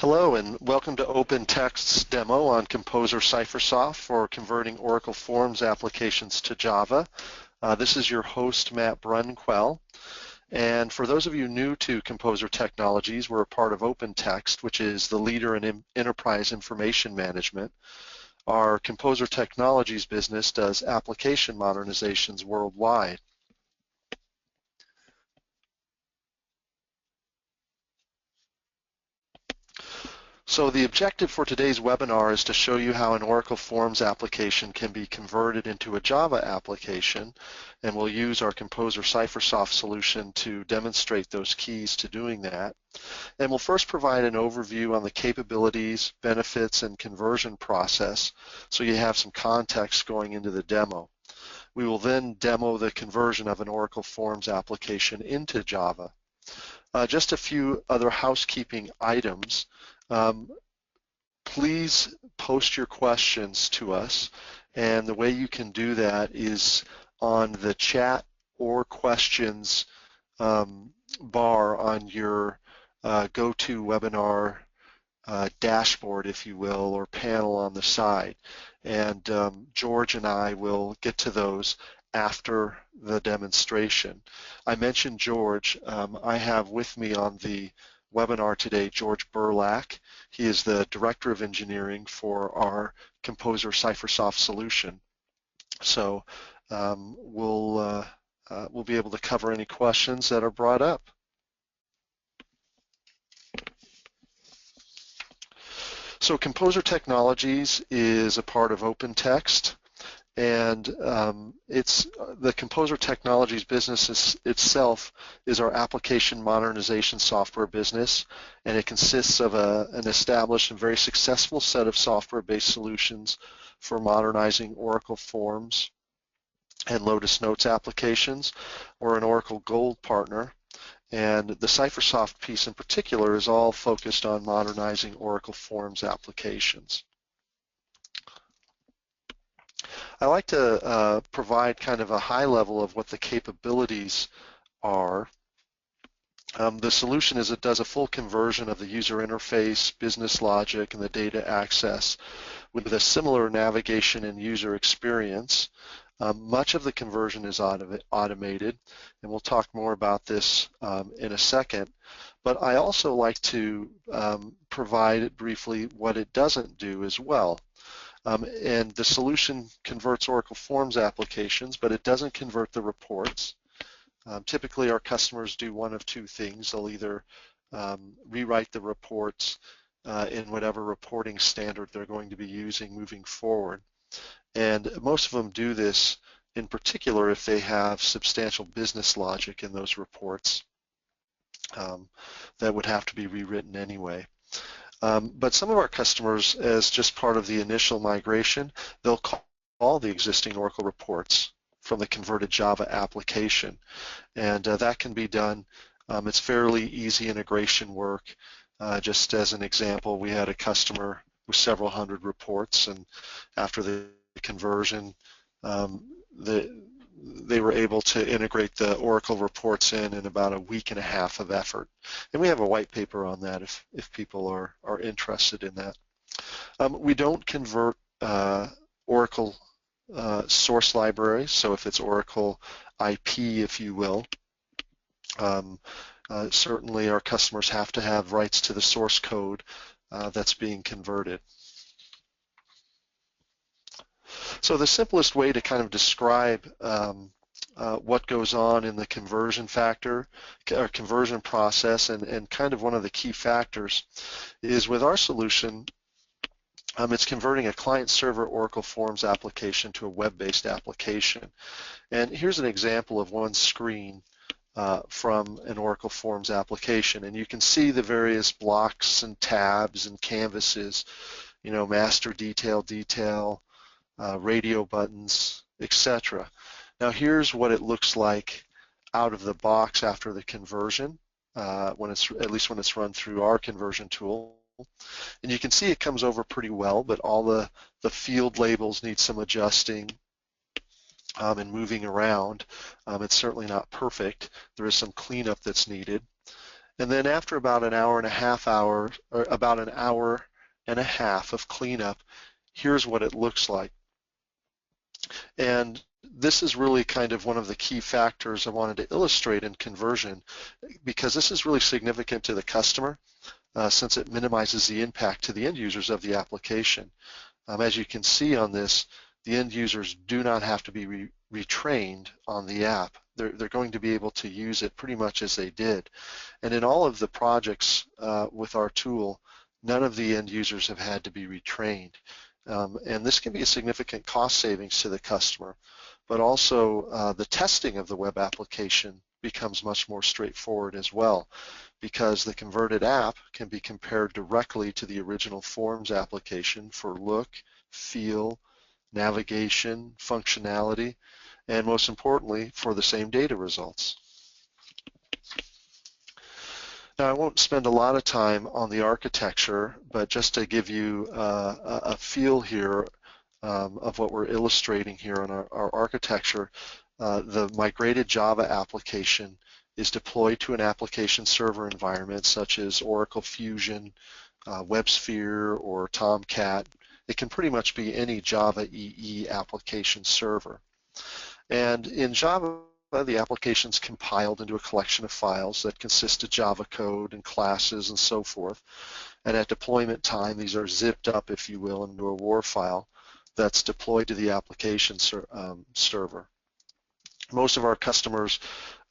Hello and welcome to OpenText's demo on Composer CipherSoft for converting Oracle Forms applications to Java. This is your host, Matt Brunquell. And for those of you new to Composer Technologies, we're a part of OpenText, which is the leader in enterprise information management. Our Composer Technologies business does application modernizations worldwide. So the objective for today's webinar is to show you how an Oracle Forms application can be converted into a Java application, and we'll use our Composer CipherSoft solution to demonstrate those keys to doing that. And we'll first provide an overview on the capabilities, benefits, and conversion process, so you have some context going into the demo. We will then demo the conversion of an Oracle Forms application into Java. Just a few other housekeeping items. Please post your questions to us, and the way you can do that is on the chat or questions bar on your GoToWebinar dashboard, if you will, or panel on the side. And George and I will get to those after the demonstration. I mentioned George. I have with me on the webinar today George Burlak. He is the Director of Engineering for our Composer CipherSoft solution. So we'll be able to cover any questions that are brought up. So Composer Technologies is a part of OpenText, and the Composer Technologies business itself is our application modernization software business, and it consists of an established and very successful set of software-based solutions for modernizing Oracle Forms and Lotus Notes applications. We're an Oracle Gold partner, and the CipherSoft piece in particular is all focused on modernizing Oracle Forms applications. I like to provide kind of a high level of what the capabilities are. The solution is it does a full conversion of the user interface, business logic, and the data access with a similar navigation and user experience. Much of the conversion is automated, and we'll talk more about this in a second. But I also like to provide briefly what it doesn't do as well. And the solution converts Oracle Forms applications, but it doesn't convert the reports. Typically, our customers do one of two things. They'll either rewrite the reports in whatever reporting standard they're going to be using moving forward. And most of them do this in particular if they have substantial business logic in those reports that would have to be rewritten anyway. But some of our customers, as just part of the initial migration, they'll call the existing Oracle reports from the converted Java application. And that can be done. It's fairly easy integration work. Just as an example, we had a customer with several hundred reports, and after the conversion, they were able to integrate the Oracle reports in about a week and a half of effort. And we have a white paper on that if people are interested in that. We don't convert Oracle source libraries, so if it's Oracle IP, if you will, certainly our customers have to have rights to the source code that's being converted. So the simplest way to kind of describe what goes on in the conversion factor or conversion process, and kind of one of the key factors, is with our solution, it's converting a client-server Oracle Forms application to a web-based application. And here's an example of one screen from an Oracle Forms application, and you can see the various blocks and tabs and canvases, you know, master detail, radio buttons, etc. Now here's what it looks like out of the box after the conversion, when it's run through our conversion tool. And you can see it comes over pretty well, but all the field labels need some adjusting and moving around. It's certainly not perfect. There is some cleanup that's needed. And then after about an hour and a half of cleanup, here's what it looks like. And this is really kind of one of the key factors I wanted to illustrate in conversion, because this is really significant to the customer since it minimizes the impact to the end users of the application. As you can see on this, the end users do not have to be retrained on the app. They're going to be able to use it pretty much as they did. And in all of the projects with our tool, none of the end users have had to be retrained. And this can be a significant cost savings to the customer, but also the testing of the web application becomes much more straightforward as well, because the converted app can be compared directly to the original Forms application for look, feel, navigation, functionality, and most importantly, for the same data results. Now, I won't spend a lot of time on the architecture, but just to give you a feel here of what we're illustrating here on our architecture, the migrated Java application is deployed to an application server environment such as Oracle Fusion, WebSphere, or Tomcat. It can pretty much be any Java EE application server. And in Java, the application is compiled into a collection of files that consist of Java code and classes and so forth. And at deployment time, these are zipped up, if you will, into a WAR file that's deployed to the application server. Most of our customers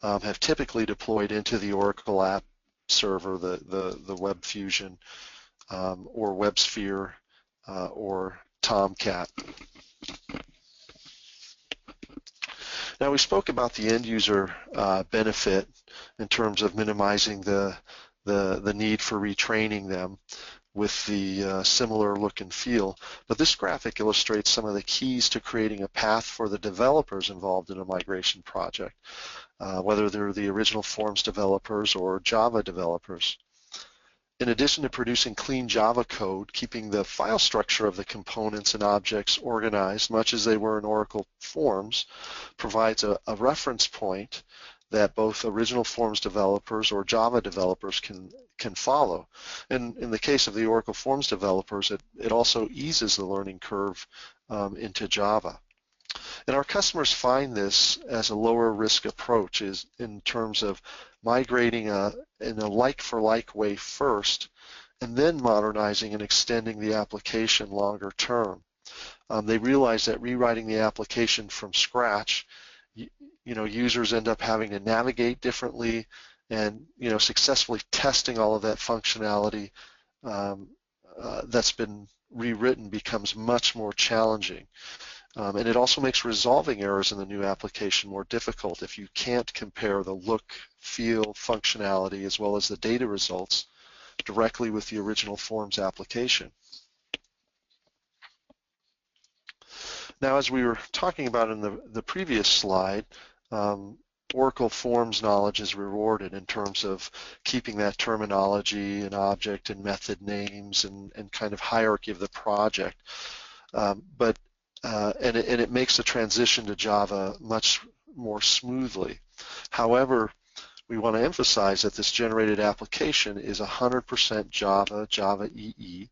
have typically deployed into the Oracle app server, the Web Fusion or WebSphere or Tomcat. Now, we spoke about the end user benefit in terms of minimizing the need for retraining them with the similar look and feel, but this graphic illustrates some of the keys to creating a path for the developers involved in a migration project, whether they're the original Forms developers or Java developers. In addition to producing clean Java code, keeping the file structure of the components and objects organized, much as they were in Oracle Forms, provides a reference point that both original Forms developers or Java developers can follow. And in the case of the Oracle Forms developers, it also eases the learning curve into Java. And our customers find this as a lower risk approach is in terms of migrating in a like-for-like way first, and then modernizing and extending the application longer term. They realize that rewriting the application from scratch, users end up having to navigate differently, and successfully testing all of that functionality that's been rewritten becomes much more challenging. And it also makes resolving errors in the new application more difficult if you can't compare the look, feel, functionality, as well as the data results directly with the original Forms application. Now, as we were talking about in the previous slide, Oracle Forms knowledge is rewarded in terms of keeping that terminology and object and method names and kind of hierarchy of the project. And it makes the transition to Java much more smoothly. However, we want to emphasize that this generated application is 100% Java, Java EE,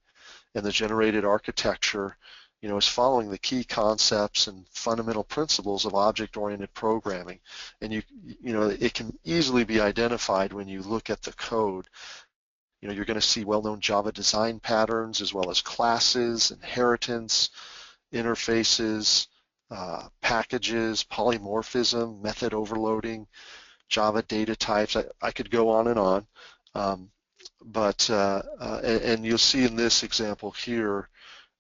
and the generated architecture, is following the key concepts and fundamental principles of object-oriented programming. And it can easily be identified when you look at the code. You're going to see well-known Java design patterns as well as classes, inheritance, interfaces, packages, polymorphism, method overloading, Java data types. I could go on and on, and you'll see in this example here,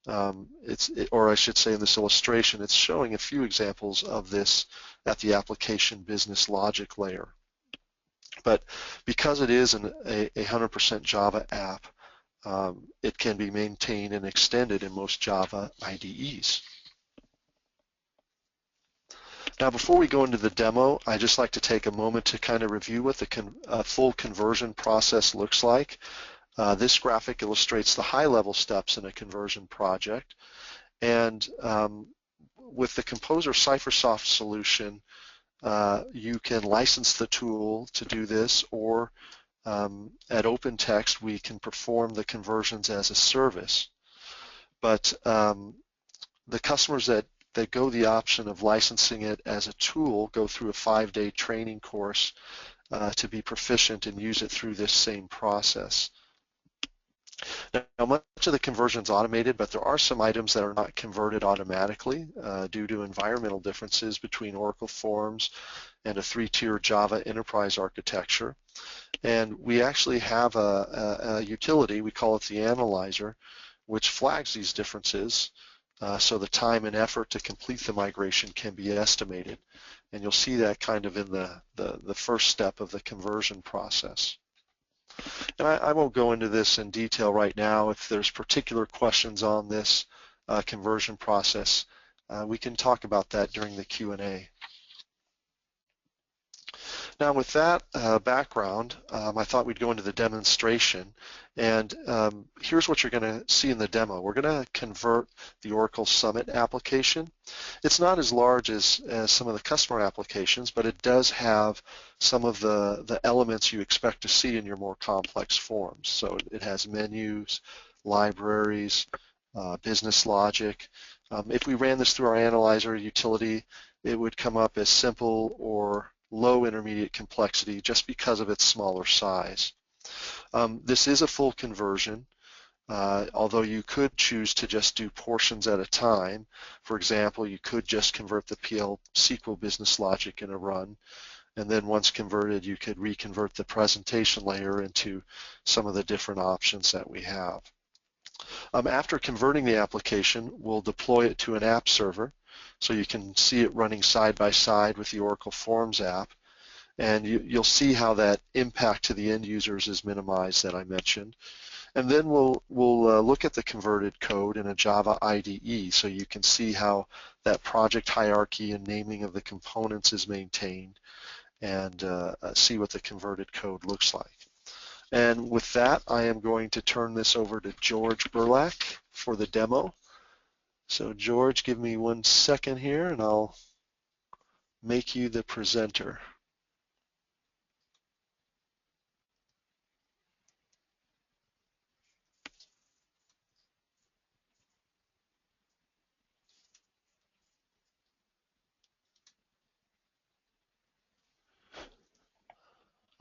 or I should say in this illustration, it's showing a few examples of this at the application business logic layer. But because it is a 100% Java app, it can be maintained and extended in most Java IDEs. Now, before we go into the demo, I'd just like to take a moment to kind of review what the full conversion process looks like. This graphic illustrates the high-level steps in a conversion project. And with the Composer CipherSoft solution, you can license the tool to do this, or At OpenText, we can perform the conversions as a service, but the customers that go the option of licensing it as a tool go through a 5-day training course to be proficient and use it through this same process. Now, much of the conversion is automated, but there are some items that are not converted automatically due to environmental differences between Oracle Forms and a 3-tier Java enterprise architecture. And we actually have a utility, we call it the analyzer, which flags these differences so the time and effort to complete the migration can be estimated. And you'll see that kind of in the first step of the conversion process. And I won't go into this in detail right now. If there's particular questions on this conversion process, we can talk about that during the Q&A. Now with that background, I thought we'd go into the demonstration. And here's what you're going to see in the demo. We're going to convert the Oracle Summit application. It's not as large as some of the customer applications, but it does have some of the elements you expect to see in your more complex forms. So it has menus, libraries, business logic. If we ran this through our analyzer utility, it would come up as simple or low intermediate complexity just because of its smaller size. This is a full conversion, although you could choose to just do portions at a time. For example, you could just convert the PL SQL business logic in a run, and then once converted, you could reconvert the presentation layer into some of the different options that we have. After converting the application, we'll deploy it to an app server, so you can see it running side by side with the Oracle Forms app. And you'll see how that impact to the end users is minimized that I mentioned. And then we'll look at the converted code in a Java IDE so you can see how that project hierarchy and naming of the components is maintained and see what the converted code looks like. And with that, I am going to turn this over to George Burlak for the demo. So George, give me 1 second here and I'll make you the presenter.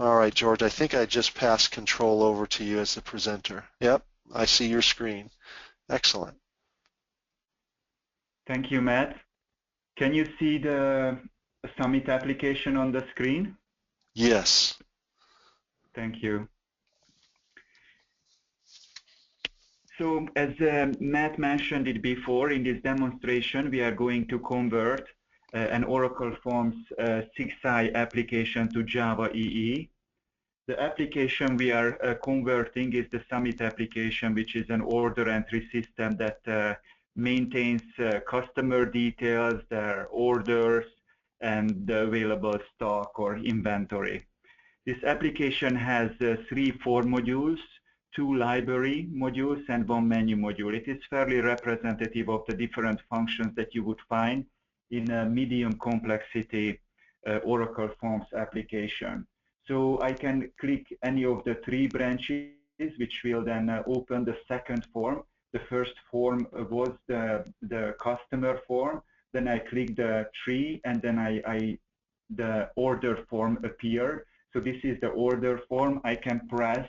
All right, George, I think I just passed control over to you as the presenter. Yep, I see your screen. Excellent. Thank you, Matt. Can you see the Summit application on the screen? Yes. Thank you. So as Matt mentioned it before, in this demonstration, we are going to convert an Oracle Forms 6i application to Java EE. The application we are converting is the Summit application, which is an order entry system that maintains customer details, their orders, and the available stock or inventory. This application has 3 form modules, 2 library modules, and 1 menu module. It is fairly representative of the different functions that you would find in a medium complexity Oracle Forms application. So I can click any of the 3 branches, which will then open the second form. The first form was the customer form. Then I click the 3, and then the order form appeared. So this is the order form. I can press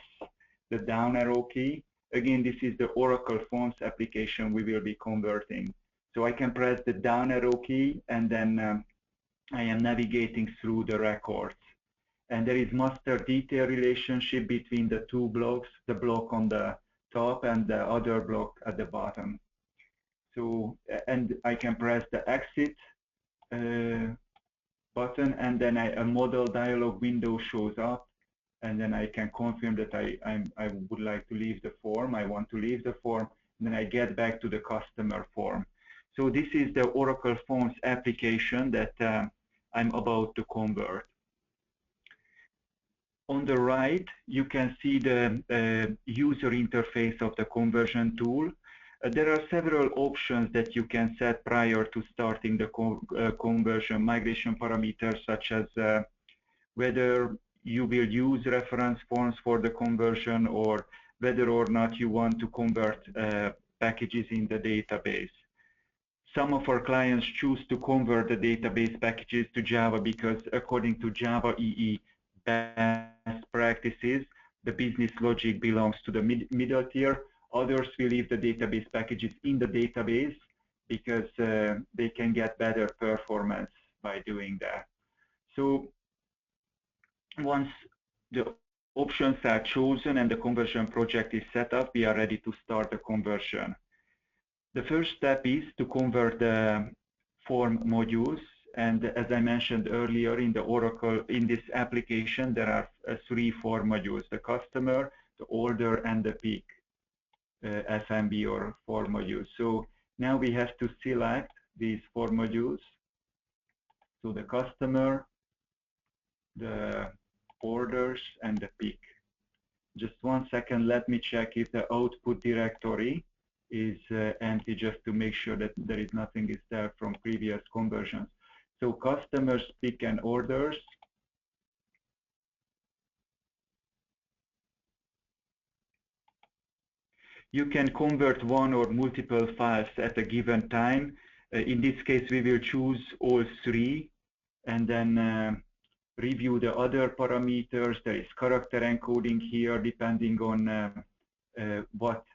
the down arrow key. Again, this is the Oracle Forms application we will be converting. So I can press the down arrow key, and then I am navigating through the records. And there is master detail relationship between the 2 blocks, the block on the top and the other block at the bottom. So, and I can press the exit button, and then a model dialog window shows up, and then I can confirm that I would like to leave the form. I want to leave the form, and then I get back to the customer form. So this is the Oracle Forms application that I'm about to convert. On the right, you can see the user interface of the conversion tool. There are several options that you can set prior to starting the conversion migration parameters, such as whether you will use reference forms for the conversion or whether or not you want to convert packages in the database. Some of our clients choose to convert the database packages to Java because according to Java EE best practices, the business logic belongs to the middle tier. Others will leave the database packages in the database because they can get better performance by doing that. So once the options are chosen and the conversion project is set up, we are ready to start the conversion. The first step is to convert the form modules. And as I mentioned earlier, in the Oracle, in this application, there are 3 form modules: the customer, the order, and the peak FMB or form modules. So now we have to select these form modules. So the customer, the orders, and the peak. Just 1 second, let me check if the output directory is empty, just to make sure that there is nothing is there from previous conversions. So customers, peak, and orders. You can convert 1 or multiple files at a given time. In this case, we will choose all 3 and then review the other parameters. There is character encoding here, depending on what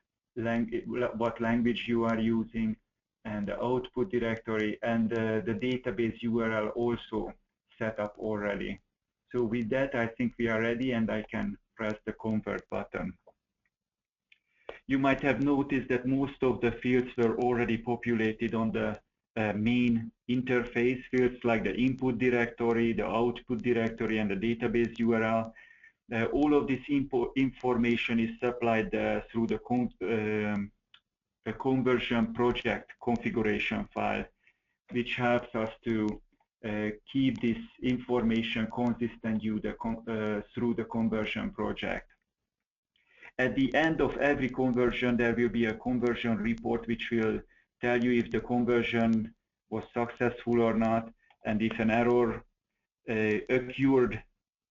language you are using, and the output directory, and the database URL also set up already. So with that, I think we are ready, and I can press the convert button. You might have noticed that most of the fields were already populated on the main interface fields, like the input directory, the output directory, and the database URL. All of this information is supplied through the conversion project configuration file, which helps us to keep this information consistent through the conversion project. At the end of every conversion, there will be a conversion report which will tell you if the conversion was successful or not, and if an error occurred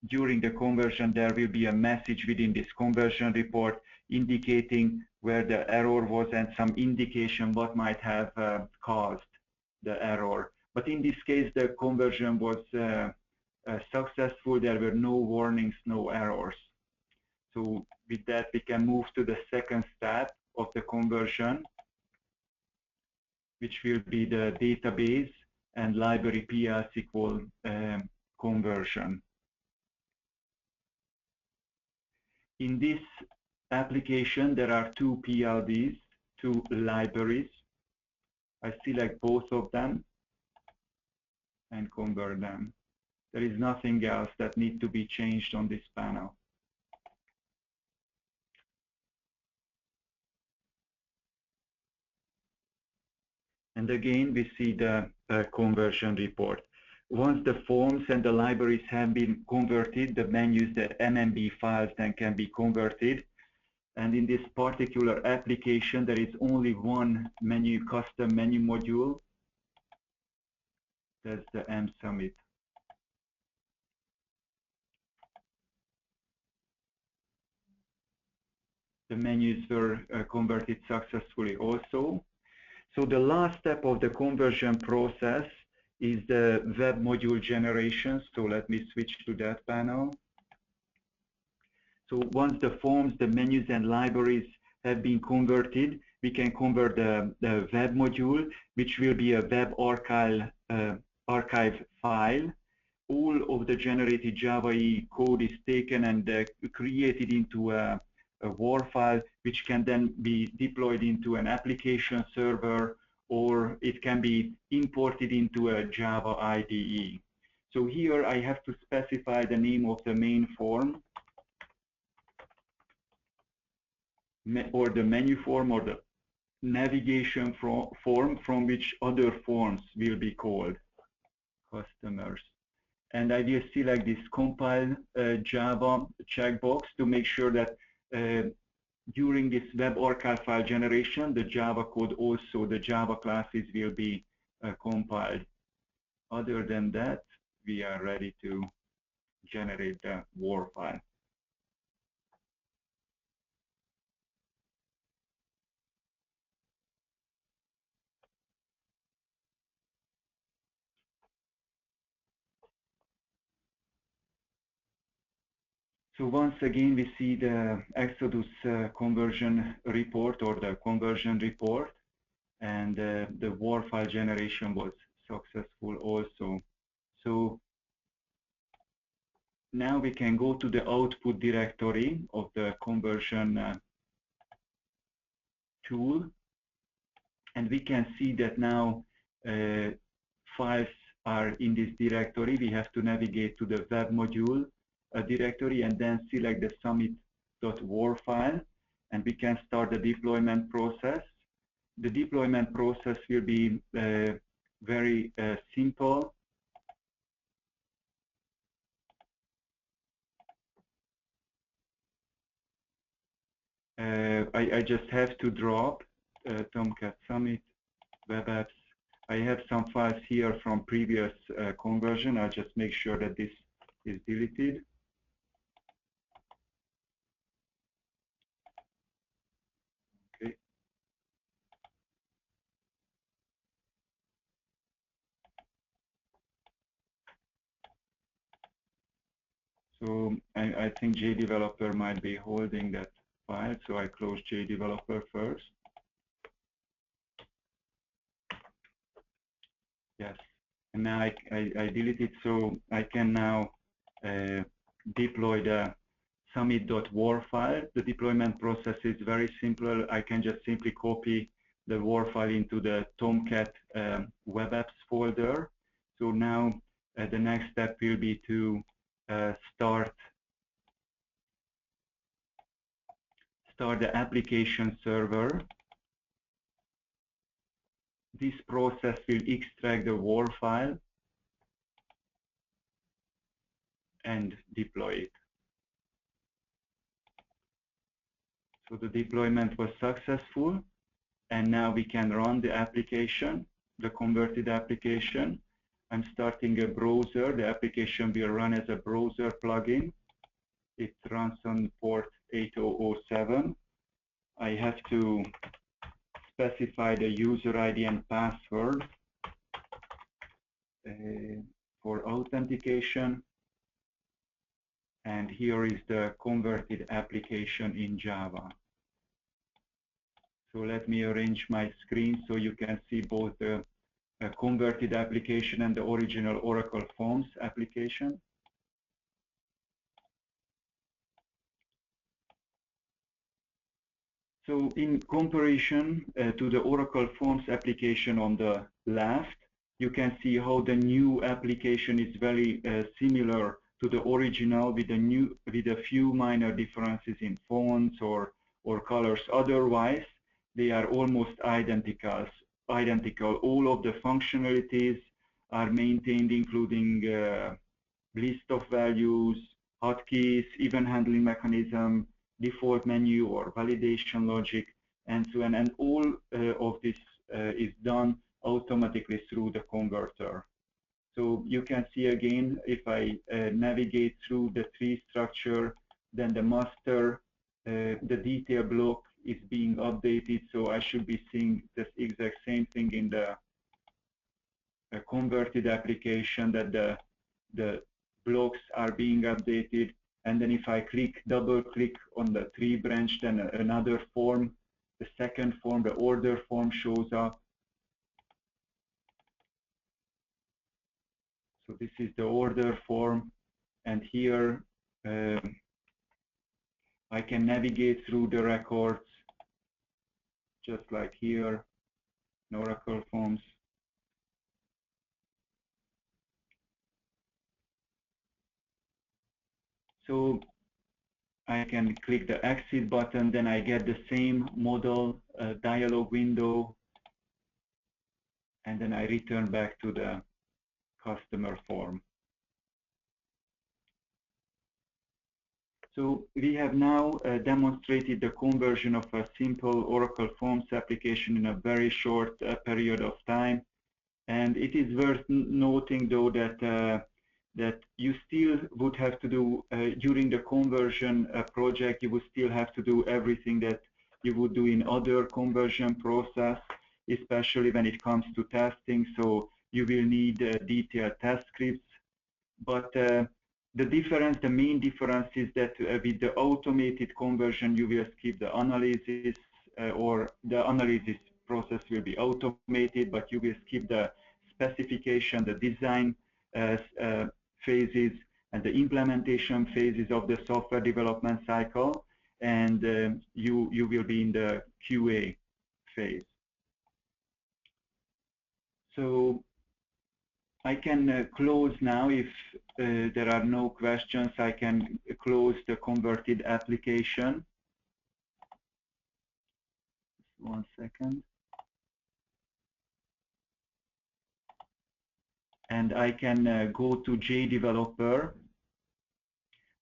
during the conversion, there will be a message within this conversion report indicating where the error was and some indication what might have caused the error. But in this case, the conversion was successful. There were no warnings, no errors. So with that, we can move to the second step of the conversion, which will be the database and library PL SQL conversion. In this application, there are 2 PLDs, 2 libraries. I select both of them and convert them. There is nothing else that needs to be changed on this panel. And again, we see the conversion report. Once the forms and the libraries have been converted, the menus, the MMB files then can be converted. And in this particular application, there is only one menu, custom menu module. That's the mSummit. The menus were converted successfully also. So the last step of the conversion process is the web module generation. So let me switch to that panel. So once the forms, the menus, and libraries have been converted, we can convert the web module, which will be a web archive file. All of the generated Java EE code is taken and created into a WAR file, which can then be deployed into an application server, or it can be imported into a Java IDE. So here I have to specify the name of the main form, or the menu form, or the navigation form from which other forms will be called, customers. And I will select this compile Java checkbox to make sure that during this web archive file generation, the Java code also, the Java classes will be compiled. Other than that, we are ready to generate the WAR file. So once again, we see the Exodus conversion report or the conversion report, and the WAR file generation was successful also. So now we can go to the output directory of the conversion tool, and we can see that now files are in this directory. We have to navigate to the web module directory and then select the summit.war file, and we can start the deployment process. The deployment process will be very simple. I just have to drop Tomcat Summit web apps. I have some files here from previous conversion. I'll just make sure that this is deleted. Okay. So I think JDeveloper might be holding that file, so I close JDeveloper first. Yes, and now I delete it, so I can now deploy the summit.war file. The deployment process is very simple. I can just simply copy the WAR file into the Tomcat web apps folder. So now the next step will be to start the application server. This process will extract the WAR file and deploy it. So the deployment was successful, and now we can run the application, the converted application. I'm starting a browser. The application will run as a browser plugin. It runs on port 8007. I have to specify the user ID and password for authentication. And here is the converted application in Java. So let me arrange my screen so you can see both the converted application and the original Oracle Forms application. So in comparison to the Oracle Forms application on the left, you can see how the new application is very similar to the original with a few minor differences in fonts or colors. Otherwise, they are almost identical. All of the functionalities are maintained, including list of values, hotkeys, event handling mechanism, default menu or validation logic, and so on. And all of this is done automatically through the converter. So you can see again, if I navigate through the tree structure, then the master, the detail block is being updated. So I should be seeing this exact same thing in the converted application, that the blocks are being updated. And then if I double click on the tree branch, then another form, the second form, the order form shows up. So this is the order form, and here I can navigate through the records, just like here in Oracle Forms. So I can click the exit button, then I get the same model dialog window, and then I return back to the customer form. So we have now demonstrated the conversion of a simple Oracle Forms application in a very short period of time. And it is worth noting, though, that that you still would have to do during the conversion project. You would still have to do everything that you would do in other conversion process, especially when it comes to testing. So you will need detailed test scripts. But the main difference is that with the automated conversion, you will skip the analysis, or the analysis process will be automated, but you will skip the specification, the design phases, and the implementation phases of the software development cycle, and you will be in the QA phase. So I can close now. If there are no questions, I can close the converted application. 1 second. And I can go to JDeveloper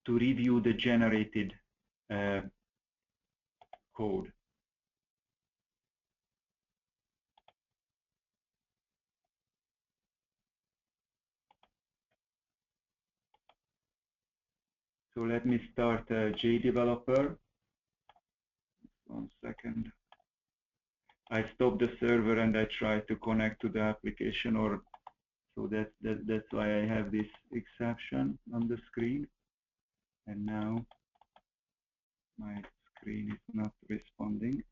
to review the generated code. So let me start JDeveloper. 1 second. I stop the server and I try to connect to the application, or so that's why I have this exception on the screen. And now my screen is not responding.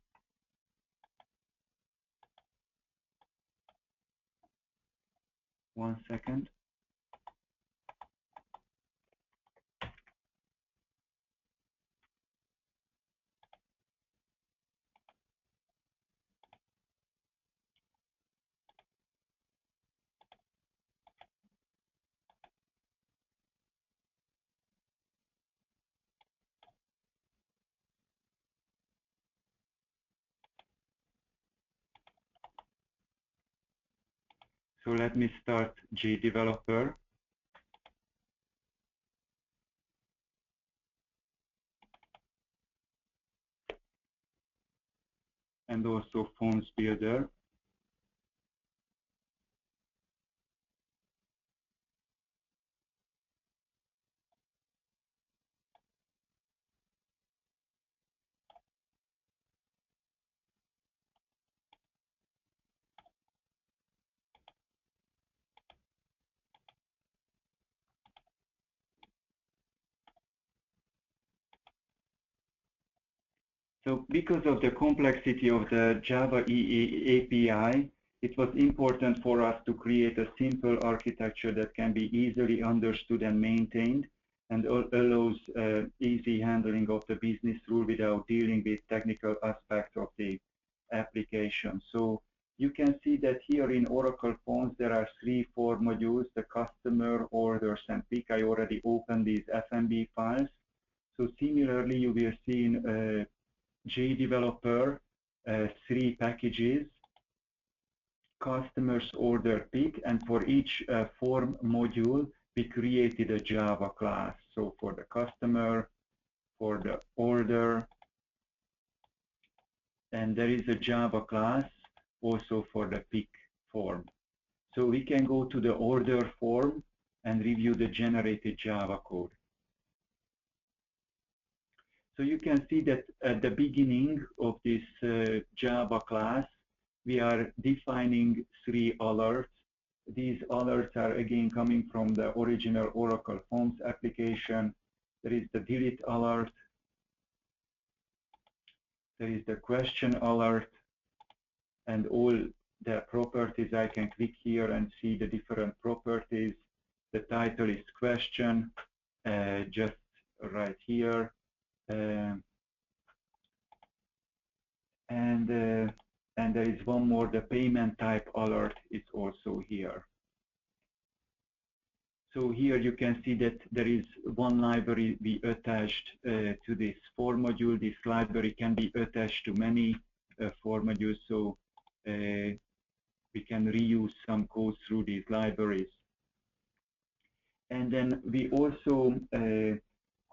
One second. So let me start JDeveloper. And also Forms Builder. So because of the complexity of the Java EE API, it was important for us to create a simple architecture that can be easily understood and maintained, and allows easy handling of the business rule without dealing with technical aspects of the application. So you can see that here in Oracle Forms there are 3 form modules: the customer, orders, and pick. I already opened these FMB files. So similarly, you will see in JDeveloper 3 packages: customers, order, pick, and for each form module we created a Java class. So for the customer, for the order, and there is a Java class also for the pick form. So we can go to the order form and review the generated Java code. So you can see that at the beginning of this Java class, we are defining 3 alerts. These alerts are again coming from the original Oracle Forms application. There is the delete alert. There is the question alert, and all the properties. I can click here and see the different properties. The title is question, just right here. And there is one more, the payment type alert is also here. So here you can see that there is one library we attached to this form module. This library can be attached to many form modules, so we can reuse some code through these libraries. And then we also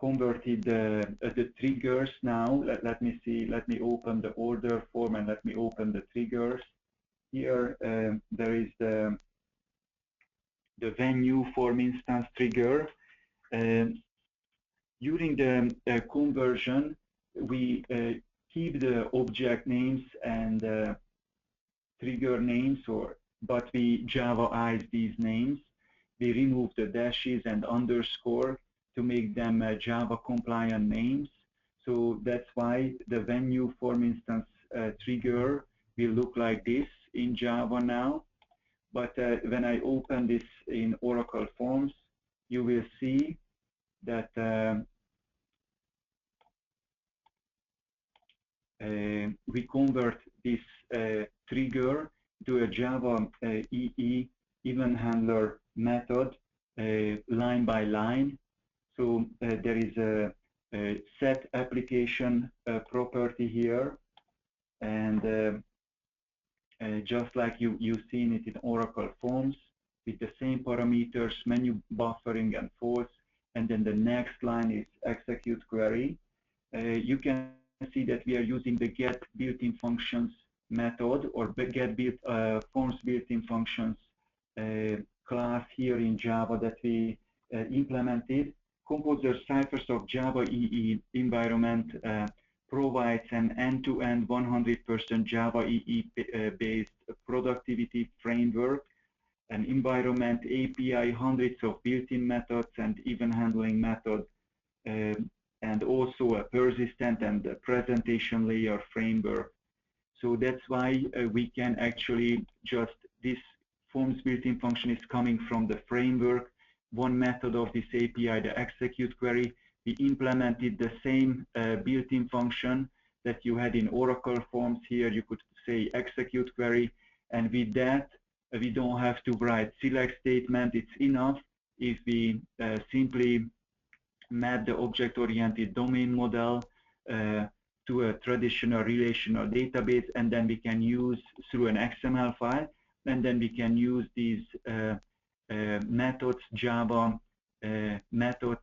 converted the triggers now. Let me see, let me open the order form and let me open the triggers. Here there is the the venue form instance trigger. During the conversion, we keep the object names and trigger names, but we Javaize these names. We remove the dashes and underscore to make them Java compliant names. So that's why the venue form instance trigger will look like this in Java now. But when I open this in Oracle Forms, you will see that we convert this trigger to a Java EE event handler method line by line. So there is a set application property here, and just like you've seen it in Oracle Forms, with the same parameters, menu buffering and false, and then the next line is execute query. You can see that we are using the get built-in functions method, or get forms built-in functions class here in Java that we implemented. Composer CipherSoft Java EE environment provides an end-to-end 100% Java EE-based productivity framework, an environment API, hundreds of built-in methods and event handling methods, and also a persistent and a presentation layer framework. So that's why we can actually just, this forms built-in function is coming from the framework. One method of this API, the execute query, we implemented the same built-in function that you had in Oracle Forms. Here you could say execute query, and with that we don't have to write select statement. It's enough if we simply map the object-oriented domain model to a traditional relational database, and then we can use through an XML file, and then we can use these methods, Java methods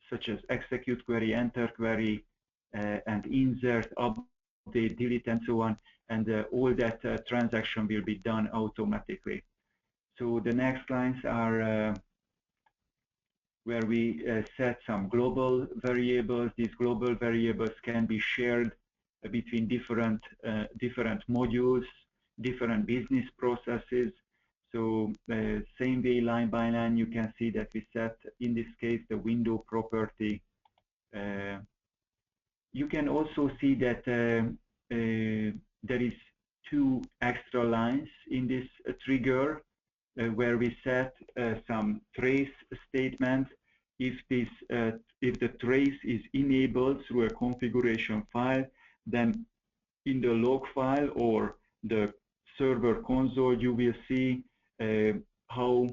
such as execute query, enter query, and insert, update, delete, and so on, and all that transaction will be done automatically. So the next lines are where we set some global variables. These global variables can be shared between different modules, different business processes. So same way, line by line, you can see that we set, in this case, the window property. You can also see that there is two extra lines in this trigger where we set some trace statements. If the trace is enabled through a configuration file, then in the log file or the server console, you will see how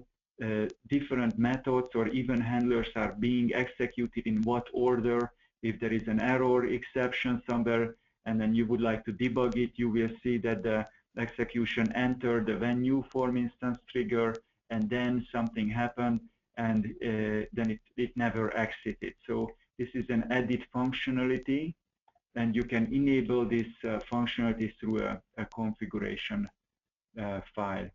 different methods or event handlers are being executed in what order. If there is an error exception somewhere, and then you would like to debug it, you will see that the execution entered the venue form instance trigger, and then something happened, and then it never exited. So this is an edit functionality, and you can enable this functionality through a configuration file.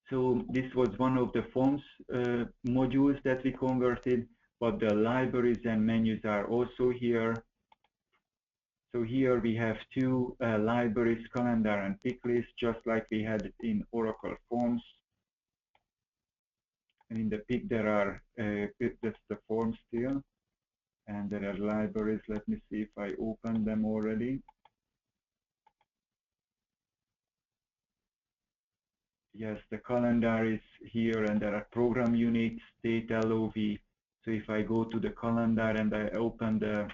So this was one of the forms modules that we converted, but the libraries and menus are also here. So here we have two libraries, calendar and pick list, just like we had in Oracle Forms. And in the pick there are, that's the form still, and there are libraries. Let me see if I open them already. Yes, the calendar is here, and there are program units, data LOV. So if I go to the calendar and I open the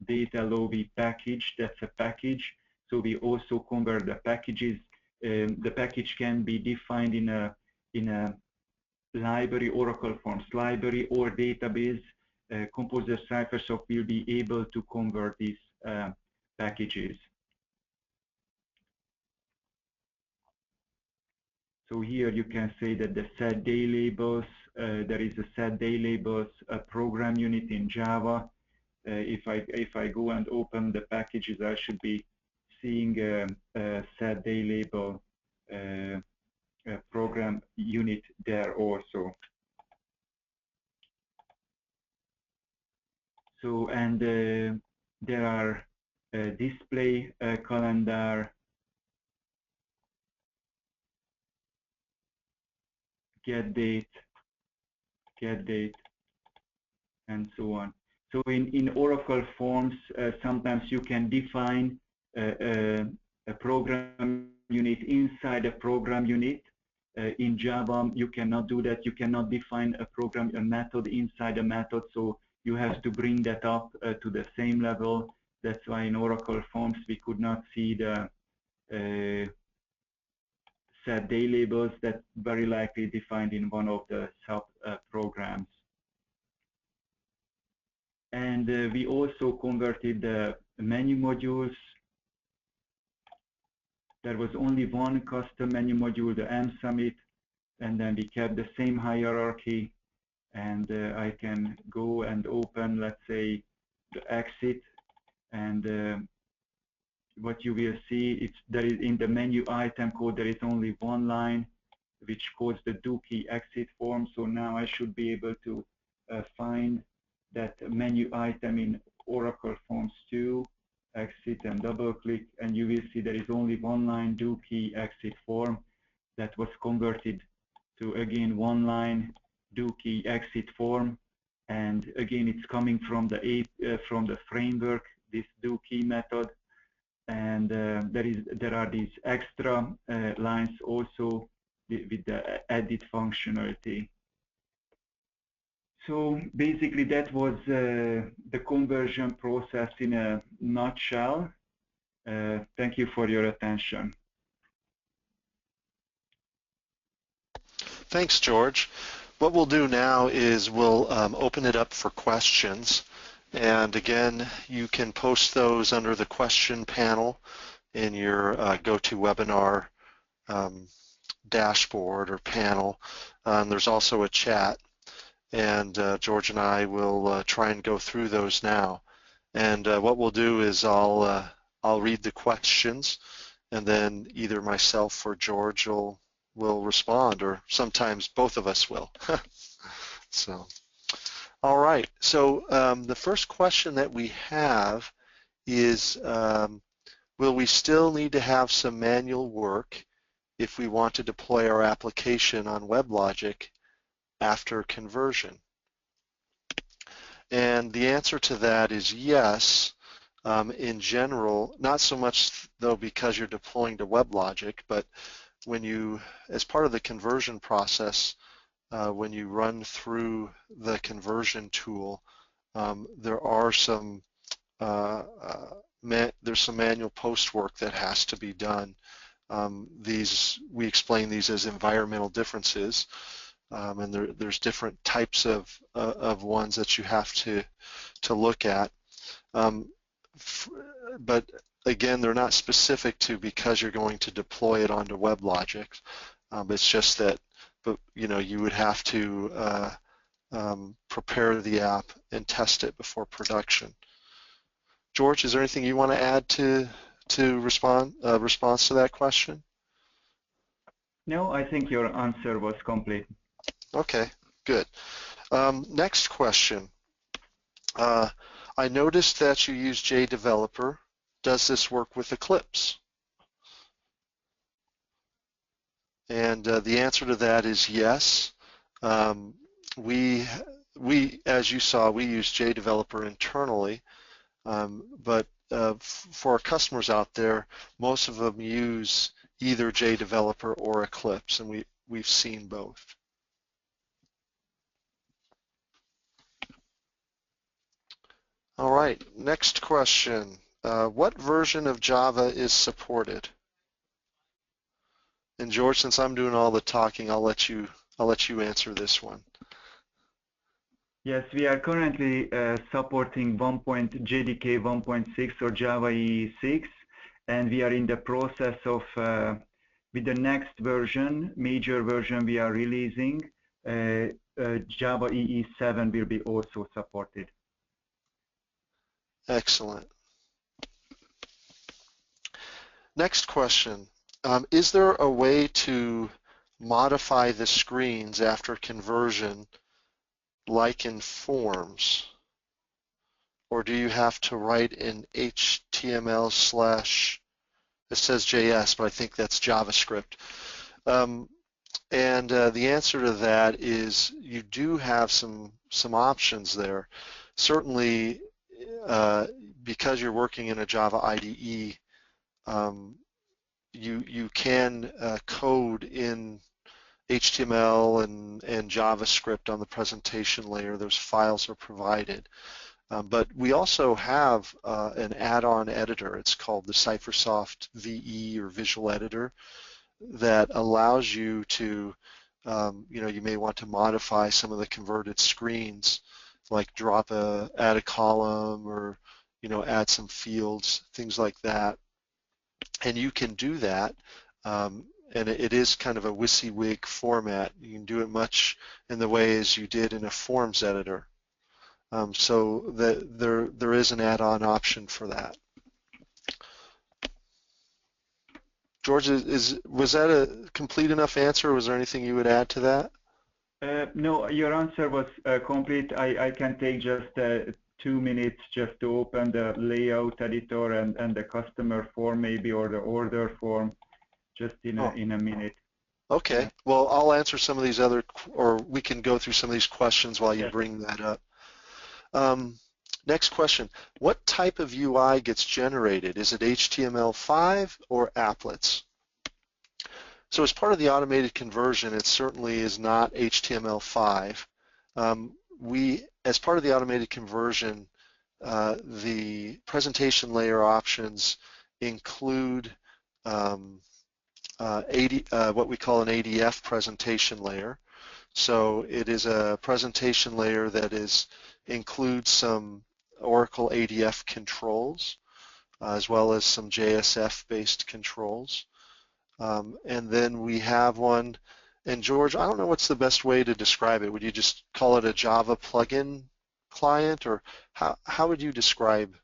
data LOV package, that's a package. So we also convert the packages. The package can be defined in a library, Oracle Forms library, or database. Composer CipherSoft will be able to convert these packages. So here you can say that the set day labels, there is a set day labels program unit in Java. If I go and open the packages, I should be seeing a set day label program unit there also. So, and there are display calendar, get date, and so on. So in Oracle Forms, sometimes you can define a program unit inside a program unit. In Java, you cannot do that. You cannot define a method inside a method. So you have to bring that up to the same level. That's why in Oracle Forms, we could not see the set day labels that very likely defined in one of the sub programs. And we also converted the menu modules. There was only one custom menu module, the mSummit, and then we kept the same hierarchy. And I can go and open, let's say, the exit, and what you will see, there is in the menu item code, there is only one line which codes the do key exit form. So now I should be able to find that menu item in Oracle Forms 2, exit and double click, and you will see there is only one line do key exit form that was converted to, again, one line do key exit form. And again, it's coming from the framework, this do key method. And there are these extra lines also with the edit functionality. So basically, that was the conversion process in a nutshell. Thank you for your attention. Thanks, George. What we'll do now is we'll open it up for questions. And again, you can post those under the question panel in your GoToWebinar dashboard or panel. There's also a chat, and George and I will try and go through those now. And what we'll do is I'll read the questions, and then either myself or George will respond, or sometimes both of us will. So, all right. So the first question that we have is, will we still need to have some manual work if we want to deploy our application on WebLogic after conversion? And the answer to that is yes. In general, not so much though because you're deploying to WebLogic, but when you, as part of the conversion process, when you run through the conversion tool, there are some there's some manual post work that has to be done. We explain these as environmental differences, and there's different types of ones that you have to look at. But again, they're not specific to because you're going to deploy it onto WebLogic. It's just that, you would have to prepare the app and test it before production. George, is there anything you want to add to response to that question? No, I think your answer was complete. Okay, good. Next question. I noticed that you use JDeveloper. Does this work with Eclipse? And the answer to that is yes. We, as you saw, we use JDeveloper internally, but for our customers out there, most of them use either JDeveloper or Eclipse, and we've seen both. All right, next question. What version of Java is supported? And George, since I'm doing all the talking, I'll let you answer this one. Yes, we are currently supporting JDK 1.6 or Java EE 6, and we are in the process of, with the next version, major version we are releasing, Java EE 7 will be also supported. Excellent. Next question. Is there a way to modify the screens after conversion like in forms? Or do you have to write in HTML slash, it says JS, but I think that's JavaScript. The answer to that is you do have some options there. Certainly, because you're working in a Java IDE, you can code in HTML and JavaScript on the presentation layer. Those files are provided. But we also have an add-on editor. It's called the CipherSoft VE or Visual Editor that allows you to, you may want to modify some of the converted screens, like add a column or, add some fields, things like that. And you can do that. And it is kind of a WYSIWYG format. You can do it much in the way as you did in a forms editor. So there is an add-on option for that. George, was that a complete enough answer, or was there anything you would add to that? No, your answer was complete. I can take just 2 minutes just to open the layout editor and the customer form maybe, or the order form, just in a minute. Okay. Well, I'll answer some of these or we can go through some of these questions while you bring that up. Next question. What type of UI gets generated? Is it HTML5 or applets? So as part of the automated conversion, it certainly is not HTML5. As part of the automated conversion, the presentation layer options include what we call an ADF presentation layer. So it is a presentation layer that includes some Oracle ADF controls, as well as some JSF-based controls. And then we have one, and George, I don't know what's the best way to describe it. Would you just call it a Java plugin client, or how would you describe,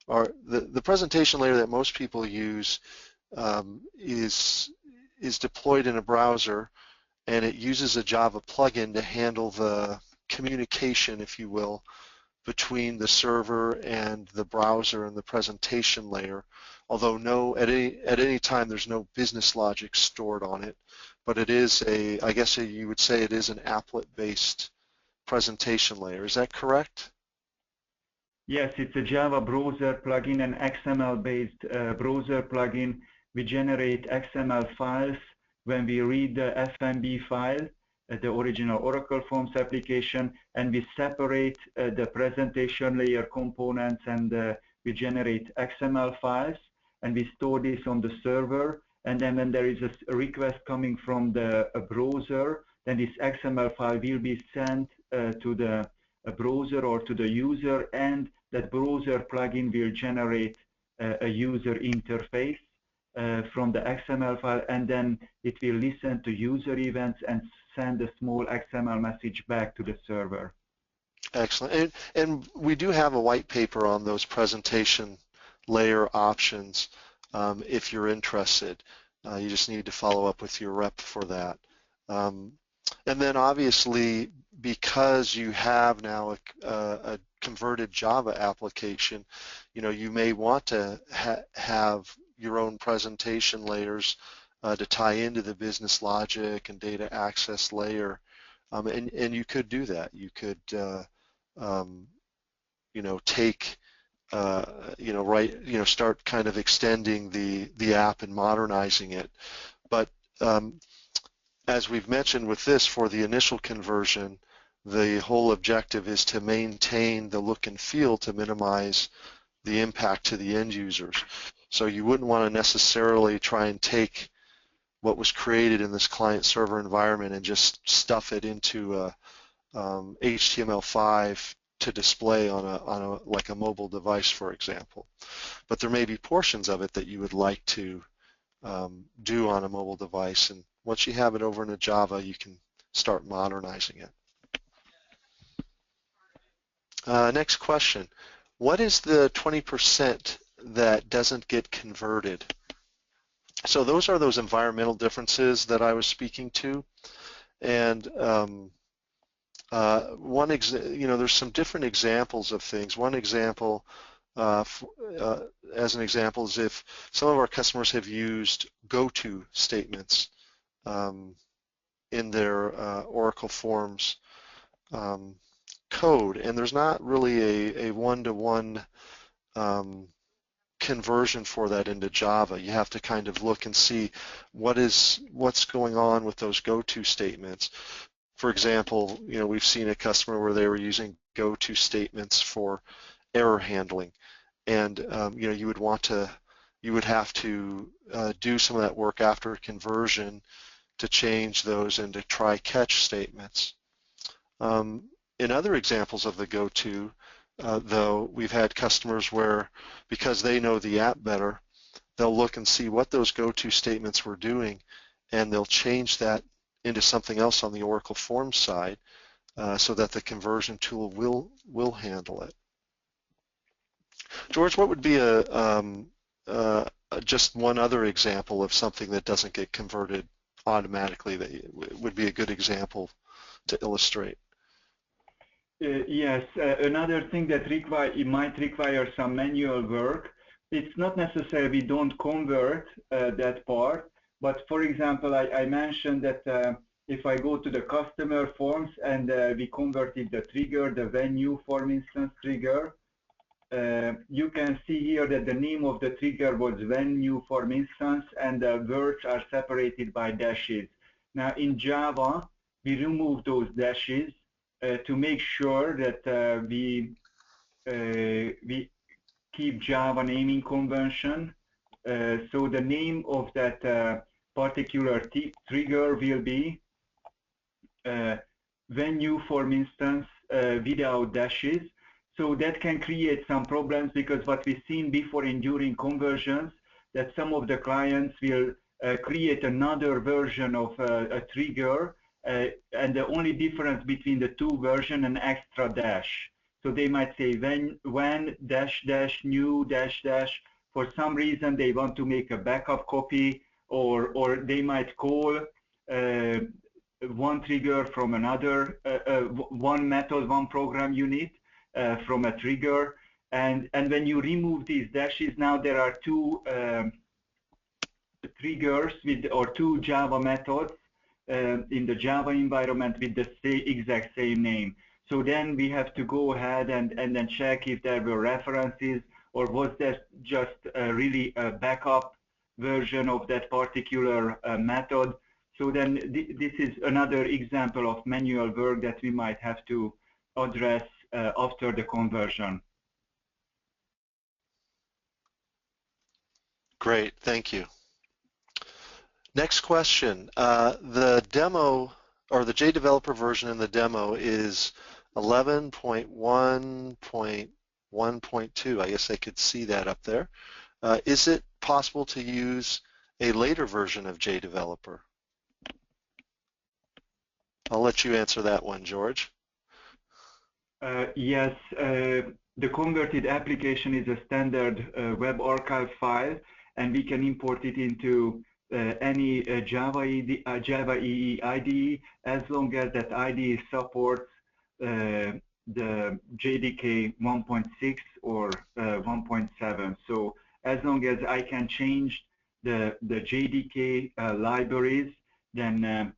or the presentation layer that most people use is deployed in a browser, and it uses a Java plugin to handle the communication, if you will, between the server and the browser and the presentation layer. Although at any time there's no business logic stored on it, but it is I guess you would say it is an applet-based presentation layer. Is that correct? Yes, it's a Java browser plugin, an XML-based browser plugin. We generate XML files when we read the FMB file, the original Oracle Forms application, and we separate the presentation layer components, and we generate XML files, and we store this on the server. And then when there is a request coming from the browser, then this XML file will be sent to the browser or to the user, and that browser plugin will generate a user interface from the XML file, and then it will listen to user events and send a small XML message back to the server. Excellent. And we do have a white paper on those presentation layer options if you're interested. You just need to follow up with your rep for that. And then obviously, because you have now a converted Java application, you may want to have your own presentation layers to tie into the business logic and data access layer, and you could do that. You could, take, start kind of extending the app and modernizing it. But as we've mentioned with this, for the initial conversion, the whole objective is to maintain the look and feel to minimize the impact to the end users. So you wouldn't want to necessarily try and take what was created in this client-server environment and just stuff it into HTML5 to display on like a mobile device, for example. But there may be portions of it that you would like to do on a mobile device, and once you have it over in a Java, you can start modernizing it. Next question. What is the 20% that doesn't get converted? So those are those environmental differences that I was speaking to. And there's some different examples of things. One example, as an example, is if some of our customers have used go-to statements in their Oracle Forms code, and there's not really a one-to-one conversion for that into Java. You have to kind of look and see what's going on with those go-to statements. For example, we've seen a customer where they were using go-to statements for error handling, and you would have to do some of that work after conversion to change those into try-catch statements. In other examples of the go-to, though, we've had customers where, because they know the app better, they'll look and see what those go-to statements were doing, and they'll change that into something else on the Oracle Forms side so that the conversion tool will handle it. George, what would be just one other example of something that doesn't get converted automatically that would be a good example to illustrate? Yes, another thing that it might require some manual work. It's not necessarily we don't convert that part, but for example, I mentioned that if I go to the customer forms and we converted the trigger, the venue form instance trigger, you can see here that the name of the trigger was venue form instance and the words are separated by dashes. Now in Java, we remove those dashes to make sure that we keep Java naming convention. So the name of that particular trigger will be venue form instance without dashes. So that can create some problems because what we've seen before in during conversions, that some of the clients will create another version of a trigger, and the only difference between the two versions, an extra dash. So they might say when dash dash new dash dash. For some reason they want to make a backup copy, or they might call one trigger from another, one method, one program unit from a trigger. And when you remove these dashes, now there are two triggers or two Java methods in the Java environment with the exact same name. So then we have to go ahead and then check if there were references, or was that just really a backup version of that particular method. So then this is another example of manual work that we might have to address after the conversion. Great, thank you. Next question. The demo, or the JDeveloper version in the demo, is 11.1.1.2. I guess I could see that up there. Is it possible to use a later version of JDeveloper? I'll let you answer that one, George. Yes, the converted application is a standard web archive file, and we can import it into any Java EE IDE as long as that IDE supports the JDK 1.6 or 1.7. So as long as I can change the JDK libraries, then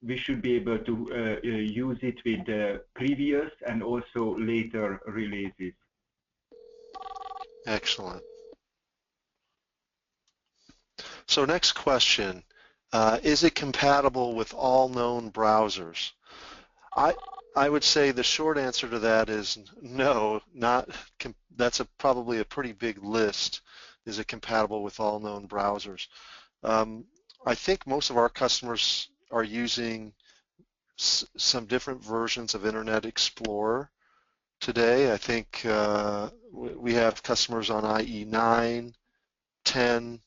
we should be able to use it with the previous and also later releases. Excellent. So next question, is it compatible with all known browsers? I would say the short answer to that is no, that's probably a pretty big list. Is it compatible with all known browsers? I think most of our customers are using some different versions of Internet Explorer today. I think we have customers on IE 9, 10.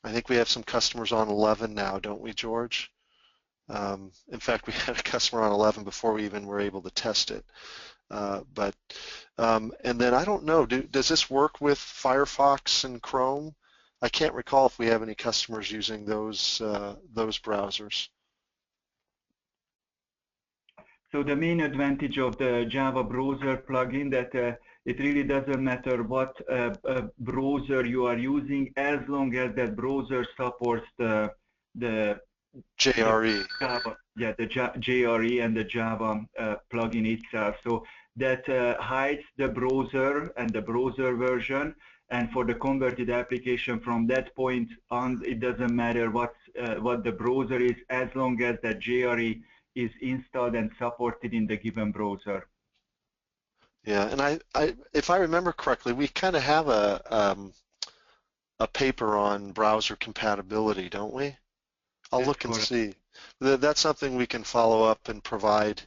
I think we have some customers on 11 now, don't we, George? In fact, we had a customer on 11 before we even were able to test it. And then I don't know, does this work with Firefox and Chrome? I can't recall if we have any customers using those browsers. So the main advantage of the Java browser plugin that it really doesn't matter what browser you are using, as long as that browser supports the JRE. Java, yeah, the JRE and the Java plugin itself. So that hides the browser and the browser version. And for the converted application from that point on, it doesn't matter what the browser is, as long as that JRE is installed and supported in the given browser. Yeah, and if I remember correctly, we kind of have a paper on browser compatibility, don't we? I'll That's look and correct. see. That's something we can follow up and provide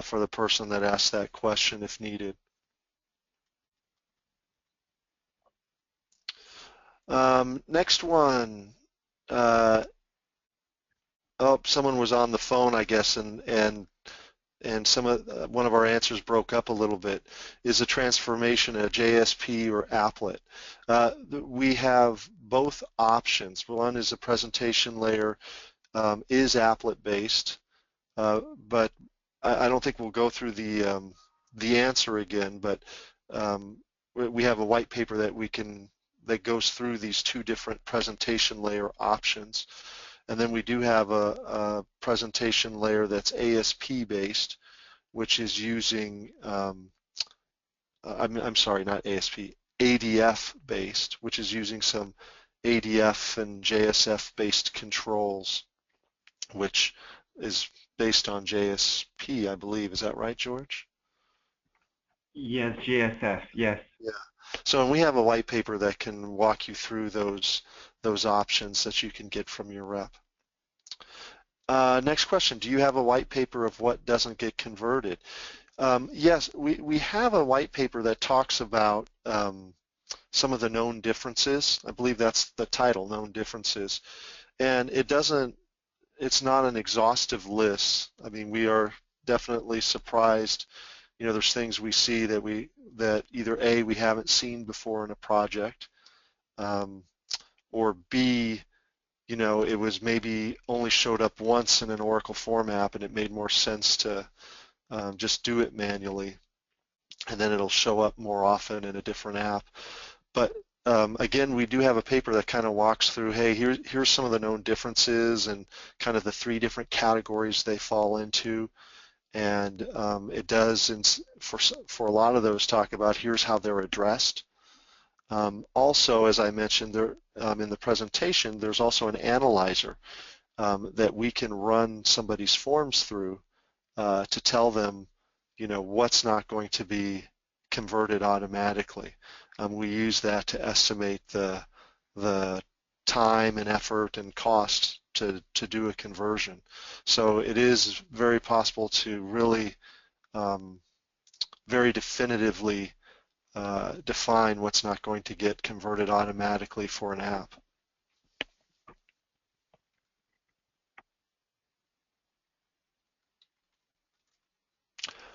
for the person that asked that question if needed. Next one. Oh, someone was on the phone, I guess, and one of our answers broke up a little bit. Is a transformation a JSP or applet? We have both options. One is a presentation layer, is applet based, but I don't think we'll go through the answer again. But we have a white paper that goes through these two different presentation layer options. And then we do have a presentation layer that's ASP based, which is using, I'm sorry, not ASP, ADF based, which is using some ADF and JSF based controls, which is based on JSP, I believe. Is that right, George? Yes, JSF, yes. Yeah. So we have a white paper that can walk you through those options that you can get from your rep. Next question, do you have a white paper of what doesn't get converted? Yes, we have a white paper that talks about some of the known differences. I believe that's the title, known differences. And it's not an exhaustive list. I mean, we are definitely surprised. You know, there's things we see that either A, we haven't seen before in a project, or B, you know, it was maybe only showed up once in an Oracle Form app and it made more sense to just do it manually, and then it'll show up more often in a different app. But again, we do have a paper that kind of walks through, hey, here's some of the known differences and kind of the three different categories they fall into. And it does, for a lot of those, talk about here's how they're addressed. Also, as I mentioned there in the presentation, there's also an analyzer that we can run somebody's forms through to tell them, you know, what's not going to be converted automatically. We use that to estimate the time and effort and cost to do a conversion. So it is very possible to really very definitively define what's not going to get converted automatically for an app.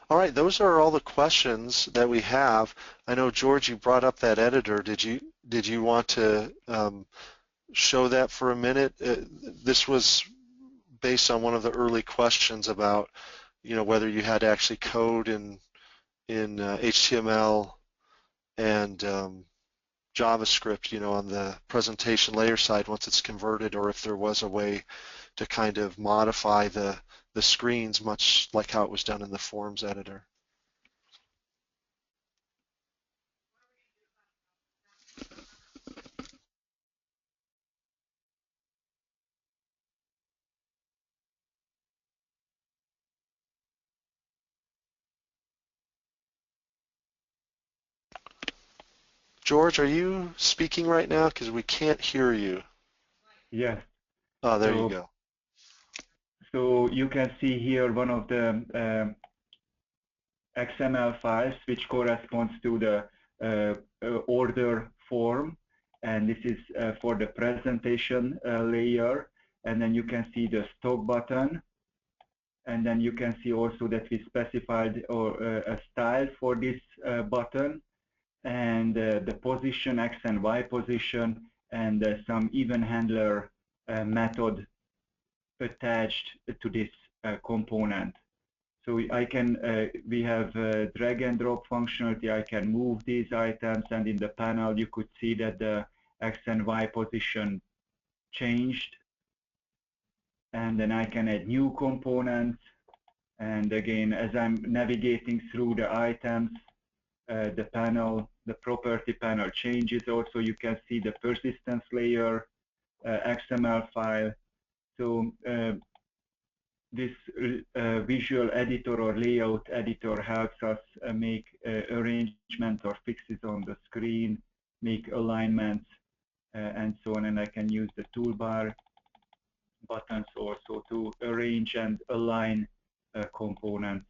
All right, those are all the questions that we have. I know, George, you brought up that editor. Did you want to show that for a minute? This was based on one of the early questions about, you know, whether you had to actually code in HTML and JavaScript, you know, on the presentation layer side once it's converted, or if there was a way to kind of modify the screens, much like how it was done in the Forms editor. George, are you speaking right now? Because we can't hear you. Yes. Oh, there you go. So you can see here one of the XML files which corresponds to the order form, and this is for the presentation layer. And then you can see the stock button, and then you can see also that we specified a style for this button, and the position, X and Y position, and some event handler method attached to this component. So I can, we have drag and drop functionality. I can move these items, and in the panel you could see that the X and Y position changed. And then I can add new components. And again, as I'm navigating through the items, the panel, the property panel changes. Also, you can see the persistence layer, XML file. So this visual editor or layout editor helps us make arrangements or fixes on the screen, make alignments, and so on. And I can use the toolbar buttons also to arrange and align components.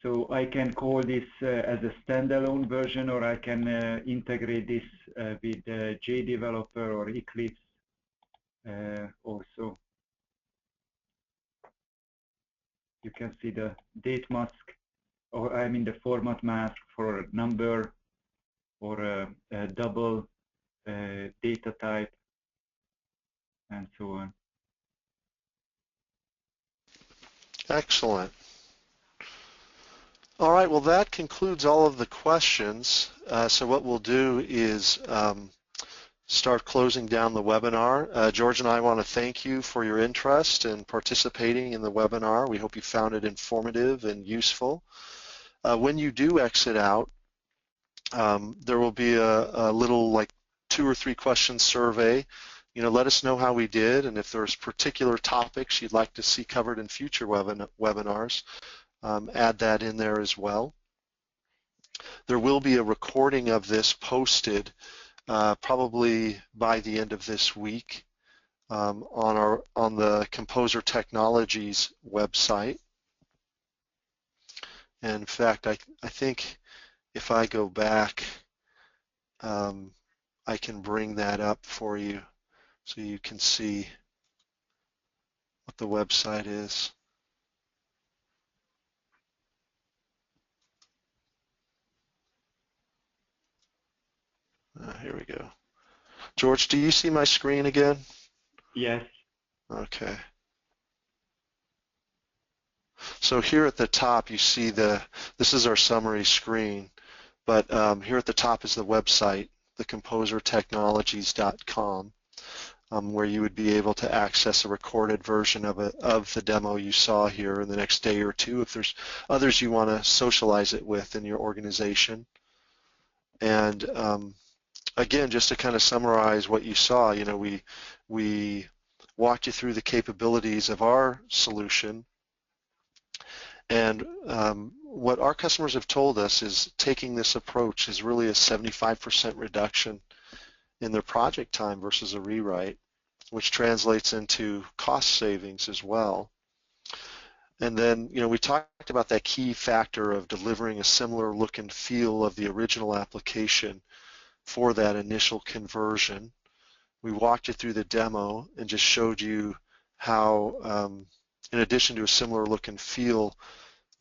So I can call this as a standalone version, or I can integrate this with JDeveloper or Eclipse also. You can see the date mask, or I mean the format mask for a number or a double data type, and so on. Excellent. All right, well, that concludes all of the questions. So what we'll do is start closing down the webinar. George and I want to thank you for your interest in participating in the webinar. We hope you found it informative and useful. When you do exit out, there will be a little like 2 or 3 question survey. Let us know how we did, and if there's particular topics you'd like to see covered in future webinars, add that in there as well. There will be a recording of this posted probably by the end of this week on the Composer Technologies website. And in fact, I think if I go back, I can bring that up for you so you can see what the website is. Here we go. George, do you see my screen again? Yes. Okay. So here at the top, you see this is our summary screen, but here at the top is the website, thecomposertechnologies.com, where you would be able to access a recorded version of the demo you saw here in the next day or two if there's others you want to socialize it with in your organization. And again, just to kind of summarize what you saw, we walked you through the capabilities of our solution. And what our customers have told us is taking this approach is really a 75% reduction in their project time versus a rewrite, which translates into cost savings as well. And then, we talked about that key factor of delivering a similar look and feel of the original application for that initial conversion. We walked you through the demo and just showed you how, in addition to a similar look and feel,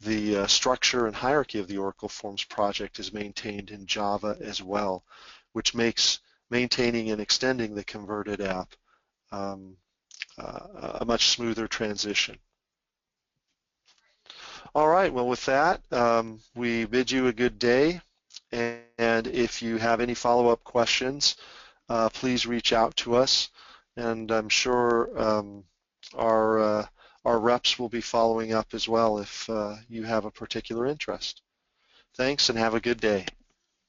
the structure and hierarchy of the Oracle Forms project is maintained in Java as well, which makes maintaining and extending the converted app a much smoother transition. All right, well, with that, we bid you a good day, and if you have any follow-up questions, please reach out to us, and I'm sure our reps will be following up as well if you have a particular interest. Thanks, and have a good day.